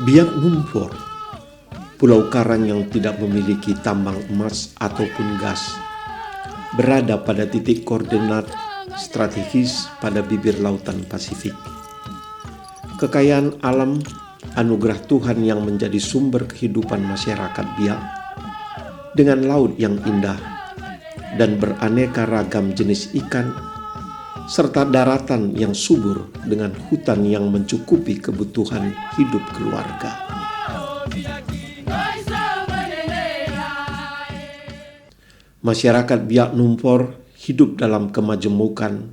Biak Numfor, pulau karang yang tidak memiliki tambang emas ataupun gas, berada pada titik koordinat strategis pada bibir lautan Pasifik. Kekayaan alam, anugerah Tuhan yang menjadi sumber kehidupan masyarakat Biak, dengan laut yang indah dan beraneka ragam jenis ikan, serta daratan yang subur dengan hutan yang mencukupi kebutuhan hidup keluarga. Masyarakat Biak Numfor hidup dalam kemajemukan,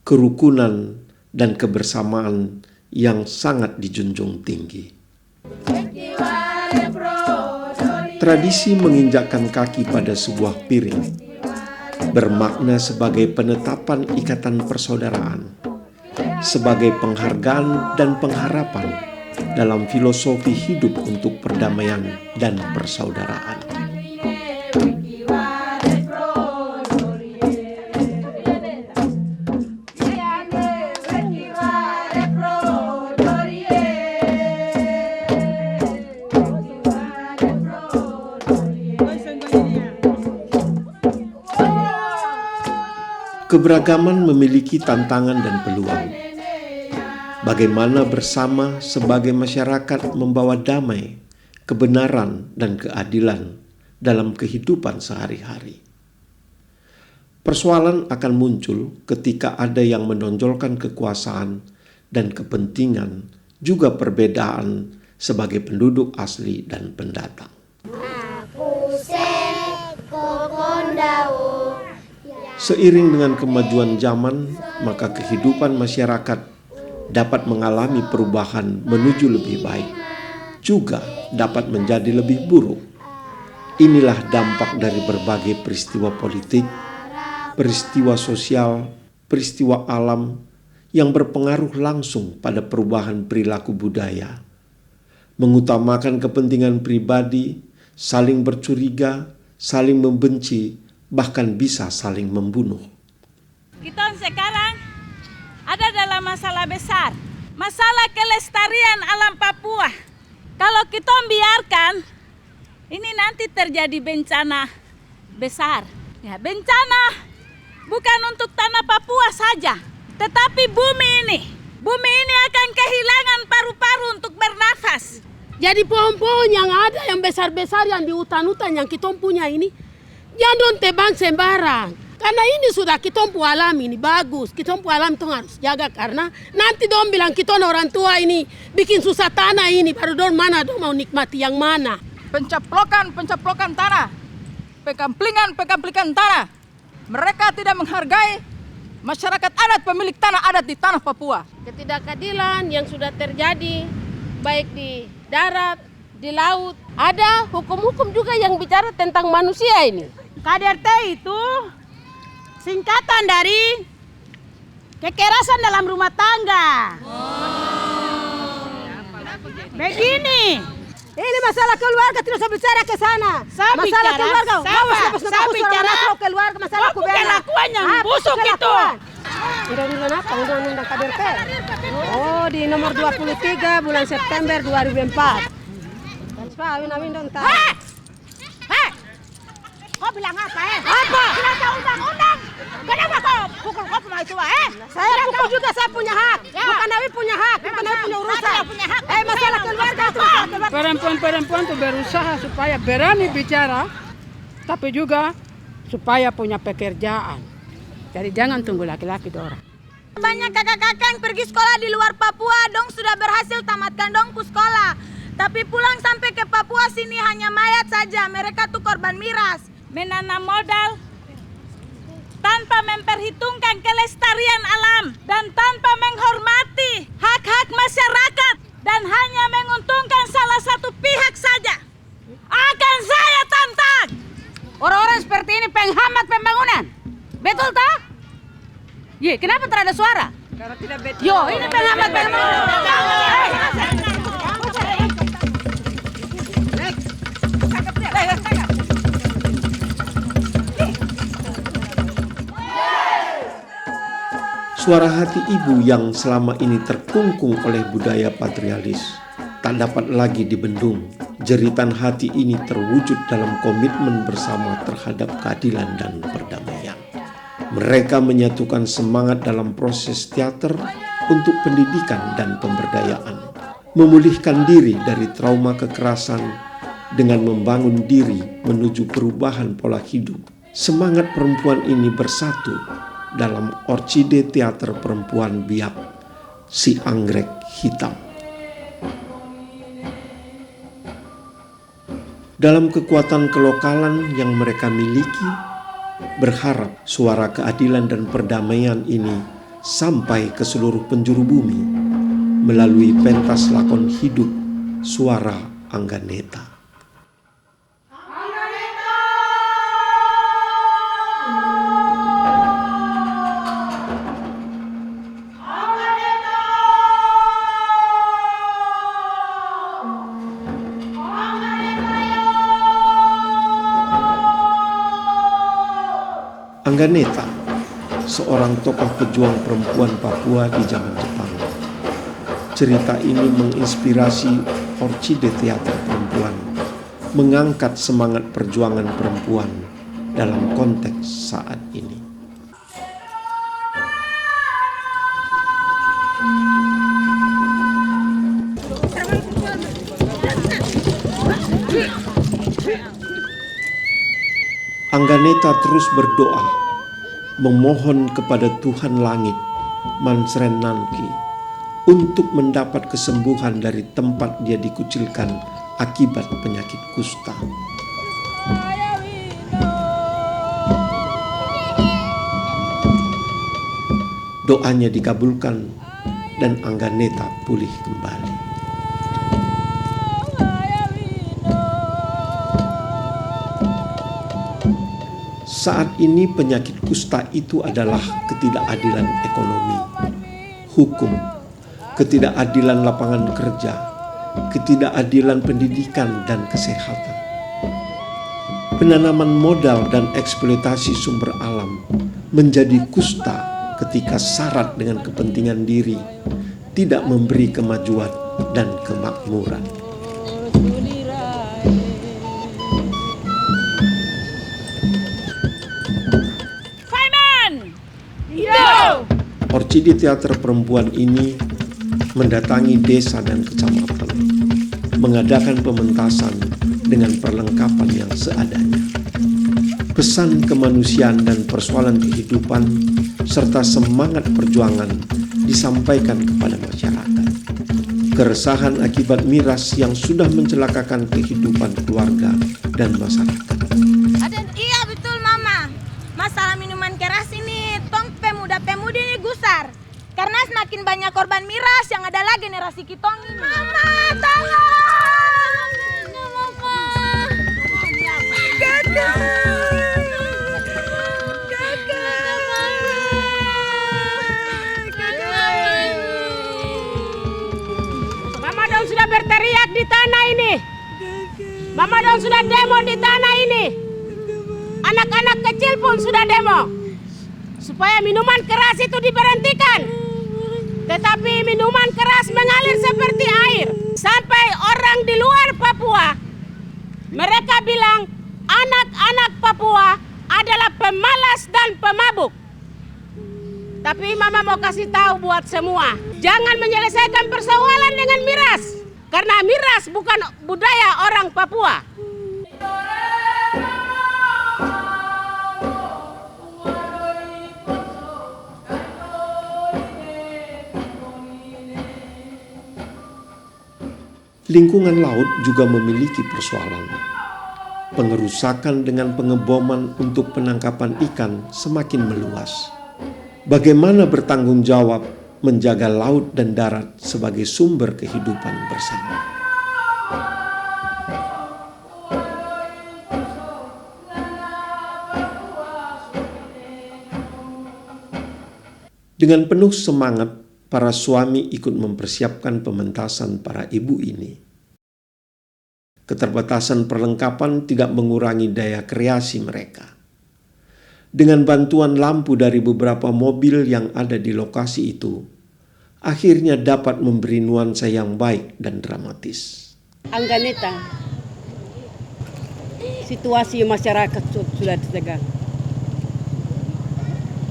kerukunan, dan kebersamaan yang sangat dijunjung tinggi. Tradisi menginjakkan kaki pada sebuah piring bermakna sebagai penetapan ikatan persaudaraan, sebagai penghargaan dan pengharapan dalam filosofi hidup untuk perdamaian dan persaudaraan. Keberagaman memiliki tantangan dan peluang. Bagaimana bersama sebagai masyarakat membawa damai, kebenaran, dan keadilan dalam kehidupan sehari-hari. Persoalan akan muncul ketika ada yang menonjolkan kekuasaan dan kepentingan, juga perbedaan sebagai penduduk asli dan pendatang. Seiring dengan kemajuan zaman, maka kehidupan masyarakat dapat mengalami perubahan menuju lebih baik, juga dapat menjadi lebih buruk. Inilah dampak dari berbagai peristiwa politik, peristiwa sosial, peristiwa alam yang berpengaruh langsung pada perubahan perilaku budaya, mengutamakan kepentingan pribadi, saling bercuriga, saling membenci, bahkan bisa saling membunuh. Kita sekarang ada dalam masalah besar, masalah kelestarian alam Papua. Kalau kita biarkan, ini nanti terjadi bencana besar. Ya, bencana bukan untuk tanah Papua saja, tetapi bumi ini akan kehilangan paru-paru untuk bernafas. Jadi pohon-pohon yang ada yang besar-besar yang di hutan-hutan yang kita punya ini, jangan tebang sembarang. Karena ini sudah kita alam ini bagus. Kita alam itu harus jaga karena nanti dong bilang kita orang tua ini bikin susah tanah ini. Baru dong mana dong mau nikmati yang mana. Pencaplokan tanah. Pekamplingan tanah. Mereka tidak menghargai masyarakat adat pemilik tanah adat di tanah Papua. Ketidakadilan yang sudah terjadi baik di darat, di laut. Ada hukum-hukum juga yang bicara tentang manusia ini. KDRT itu singkatan dari kekerasan dalam rumah tangga. Begini, ini masalah keluarga tidak usah bicara ke sana. Masalah keluarga, saya bicara keluarga, masalah kelakuan yang busuk itu. Undang-undang apa? Undang-undang KDRT. Oh, di nomor 23 bulan September 2004. Awin dong tahu. Kau bilang apa Apa? Kita tahu undang-undang. Kenapa kau pukul kau sama itu Saya pukul juga, saya punya hak. Ya. Bukan Awi punya hak, bukan Awi punya urusan. Masalah keluarga itu. Perempuan-perempuan itu berusaha supaya berani bicara, tapi juga supaya punya pekerjaan. Jadi jangan tunggu laki-laki dorang. Banyak kakak-kakak yang pergi sekolah di luar Papua, dong sudah berhasil tamatkan dongku sekolah. Tapi pulang sampai ke Papua sini hanya mayat saja. Mereka tuh korban miras. Menanam modal tanpa memperhitungkan kelestarian alam dan tanpa menghormati hak-hak masyarakat dan hanya menguntungkan salah satu pihak saja. Ye, kenapa tak ada suara? Karena tidak betul. Yo, ini pengamat. Suara hati ibu yang selama ini terkungkung oleh budaya patrialis tak dapat lagi dibendung. Jeritan hati ini terwujud dalam komitmen bersama terhadap keadilan dan perdamaian. Mereka menyatukan semangat dalam proses teater untuk pendidikan dan pemberdayaan, memulihkan diri dari trauma kekerasan dengan membangun diri menuju perubahan pola hidup. Semangat perempuan ini bersatu dalam Orchide Teater Perempuan Biak, Si Anggrek Hitam. Dalam kekuatan kelokalan yang mereka miliki, berharap suara keadilan dan perdamaian ini sampai ke seluruh penjuru bumi melalui pentas lakon hidup Suara Angganeta. Angganeta, seorang tokoh pejuang perempuan Papua di zaman Jepang. Cerita ini menginspirasi Orchide Teater Perempuan, mengangkat semangat perjuangan perempuan dalam konteks saat ini. Angganeta terus berdoa, memohon kepada Tuhan Langit, Mansren Nanki, untuk mendapat kesembuhan dari tempat dia dikucilkan akibat penyakit kusta. Doanya dikabulkan dan Angganeta pulih kembali. Saat ini penyakit kusta itu adalah ketidakadilan ekonomi, hukum, ketidakadilan lapangan kerja, ketidakadilan pendidikan dan kesehatan. Penanaman modal dan eksploitasi sumber alam menjadi kusta ketika syarat dengan kepentingan diri, tidak memberi kemajuan dan kemakmuran. Orchide Teater Perempuan ini mendatangi desa dan kecamatan, mengadakan pementasan dengan perlengkapan yang seadanya. Pesan kemanusiaan dan persoalan kehidupan serta semangat perjuangan disampaikan kepada masyarakat. Keresahan akibat miras yang sudah mencelakakan kehidupan keluarga dan masyarakat. Iya betul Mama, masalah minuman keras ini tong pemuda-pemudi ini gusar. Karena semakin banyak korban miras yang adalah generasi kitong ini. Mama, tolong! Kakak! Mama dong sudah berteriak di tanah ini. Mama dong sudah demo di tanah ini. Anak-anak kecil pun sudah demo. Supaya minuman keras itu diberhentikan. Tetapi minuman keras mengalir seperti air. Sampai orang di luar Papua, mereka bilang anak-anak Papua adalah pemalas dan pemabuk. Tapi Mama mau kasih tahu buat semua, jangan menyelesaikan persoalan dengan miras. Karena miras bukan budaya orang Papua. Lingkungan laut juga memiliki persoalan. Pengerusakan dengan pengeboman untuk penangkapan ikan semakin meluas. Bagaimana bertanggung jawab menjaga laut dan darat sebagai sumber kehidupan bersama? Dengan penuh semangat, para suami ikut mempersiapkan pementasan para ibu ini. Keterbatasan perlengkapan tidak mengurangi daya kreasi mereka. Dengan bantuan lampu dari beberapa mobil yang ada di lokasi itu, akhirnya dapat memberi nuansa yang baik dan dramatis. Angganeta, situasi masyarakat sudah tegang.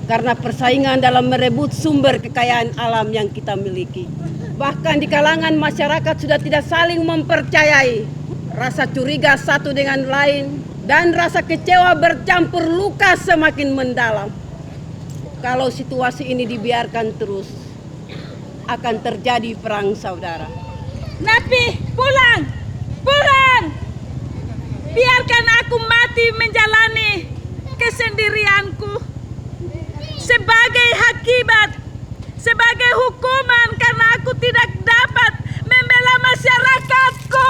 Karena persaingan dalam merebut sumber kekayaan alam yang kita miliki. Bahkan di kalangan masyarakat sudah tidak saling mempercayai. Rasa curiga satu dengan lain dan rasa kecewa bercampur luka semakin mendalam. Kalau situasi ini dibiarkan terus, akan terjadi perang saudara. Napi, pulang! Pulang! Biarkan aku mati menjalani kesendirianku. Sebagai akibat, sebagai hukuman karena aku tidak dapat membela masyarakatku.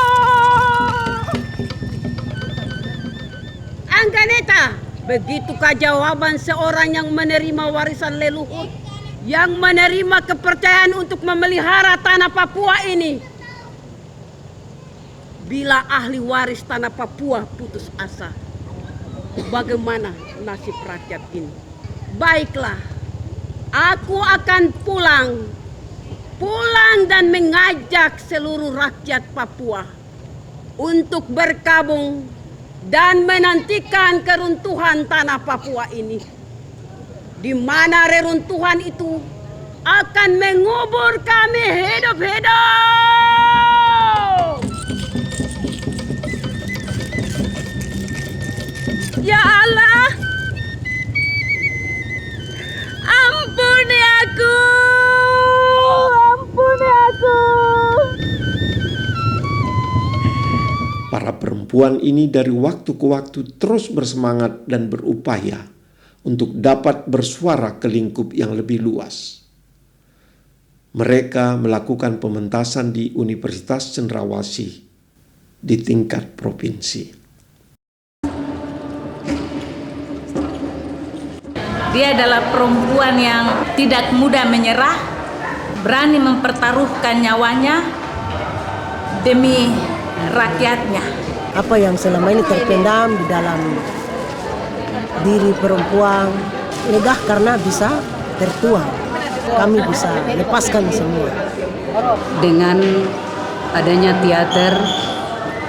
Angganeta, begitukah jawaban seorang yang menerima warisan leluhur, yang menerima kepercayaan untuk memelihara tanah Papua ini? Bila ahli waris tanah Papua putus asa, bagaimana nasib rakyat ini? Baiklah, aku akan pulang dan mengajak seluruh rakyat Papua untuk berkabung dan menantikan keruntuhan tanah Papua ini, di mana reruntuhan itu akan mengubur kami hidup-hidup. Ya Allah, ampuni aku, ampuni aku. Para perempuan ini dari waktu ke waktu terus bersemangat dan berupaya untuk dapat bersuara ke lingkup yang lebih luas. Mereka melakukan pementasan di Universitas Cendrawasih di tingkat provinsi. Dia adalah perempuan yang tidak mudah menyerah, berani mempertaruhkan nyawanya demi rakyatnya. Apa yang selama ini terpendam di dalam diri perempuan lega karena bisa tertuang. Kami bisa lepaskan semua. Dengan adanya teater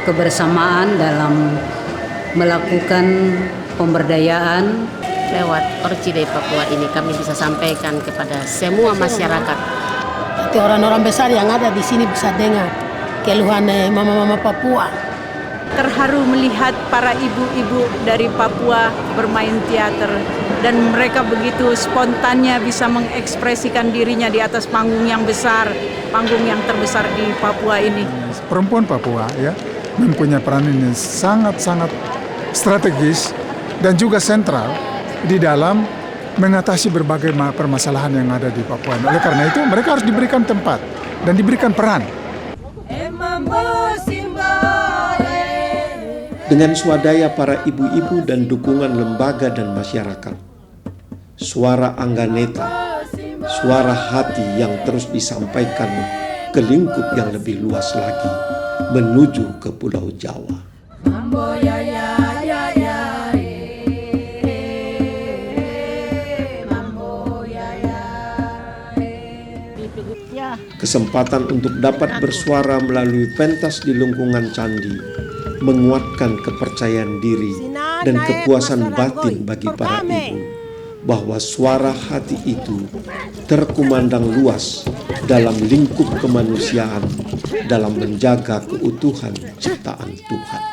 kebersamaan dalam melakukan pemberdayaan lewat Orchidea Papua ini kami bisa sampaikan kepada semua masyarakat. Nanti orang-orang besar yang ada di sini bisa dengar keluhan mama-mama Papua. Terharu melihat para ibu-ibu dari Papua bermain teater dan mereka begitu spontannya bisa mengekspresikan dirinya di atas panggung yang besar, panggung yang terbesar di Papua ini. Perempuan Papua ya mempunyai peran yang sangat-sangat strategis dan juga sentral di dalam mengatasi berbagai permasalahan yang ada di Papua. Oleh karena itu mereka harus diberikan tempat dan diberikan peran. Dengan swadaya para ibu-ibu dan dukungan lembaga dan masyarakat, suara Angganeta, suara hati yang terus disampaikan ke lingkup yang lebih luas lagi, menuju ke Pulau Jawa. Kesempatan untuk dapat bersuara melalui pentas di lingkungan candi menguatkan kepercayaan diri dan kepuasan batin bagi para ibu bahwa suara hati itu terkumandang luas dalam lingkup kemanusiaan dalam menjaga keutuhan ciptaan Tuhan.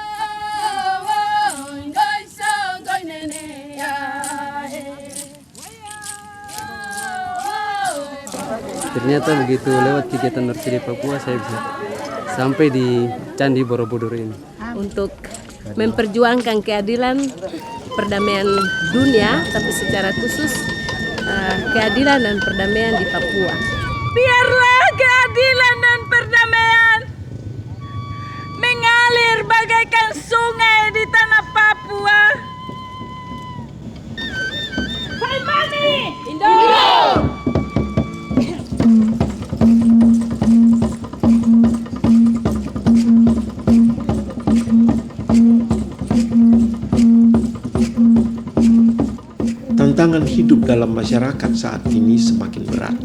ternyata begitu lewat kegiatan Orchidea Papua saya bisa sampai di Candi Borobudur ini. Untuk memperjuangkan keadilan perdamaian dunia, tapi secara khusus keadilan dan perdamaian di Papua. Biarlah keadilan dan perdamaian mengalir bagaikan sungai di tanah Papua. Saimani! Indo! tantangan hidup dalam masyarakat saat ini semakin berat.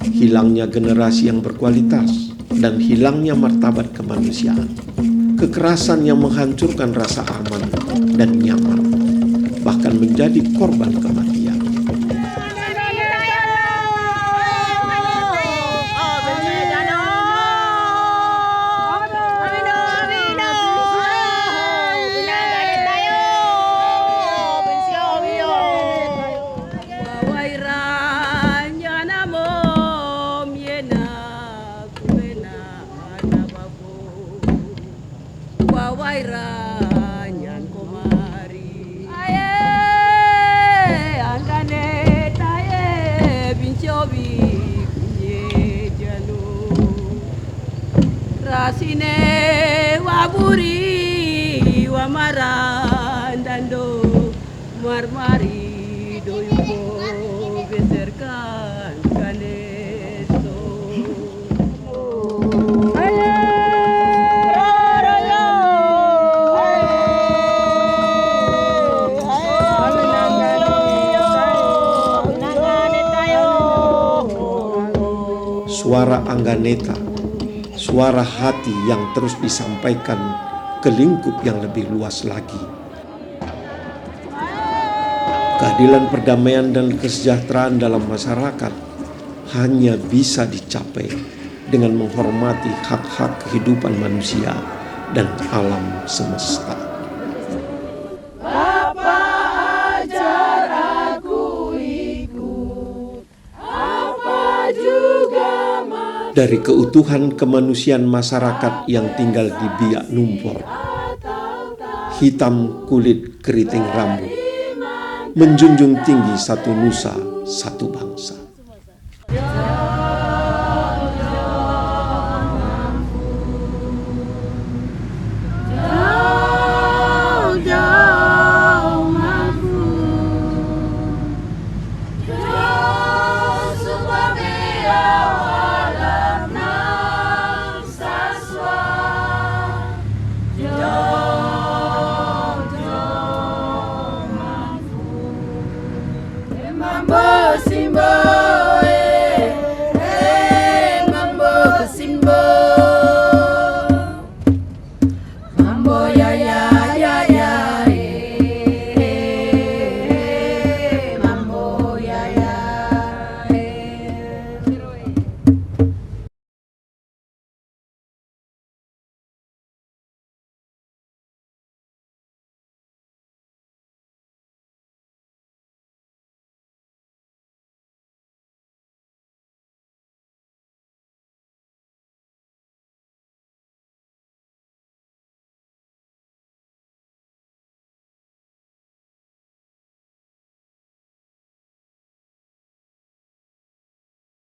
Hilangnya generasi yang berkualitas dan hilangnya martabat kemanusiaan. Kekerasan yang menghancurkan rasa aman dan nyaman, bahkan menjadi korban kematian. Rasine waburi wamarandando marmari doyuko beserkan kaneso. Suara Angganeta, suara hati yang terus disampaikan ke lingkup yang lebih luas lagi. Keadilan, perdamaian, dan kesejahteraan dalam masyarakat hanya bisa dicapai dengan menghormati hak-hak kehidupan manusia dan alam semesta. Dari keutuhan kemanusiaan masyarakat yang tinggal di Biak Numfor, hitam kulit keriting rambut, menjunjung tinggi satu nusa, satu bangsa. Mambo yaya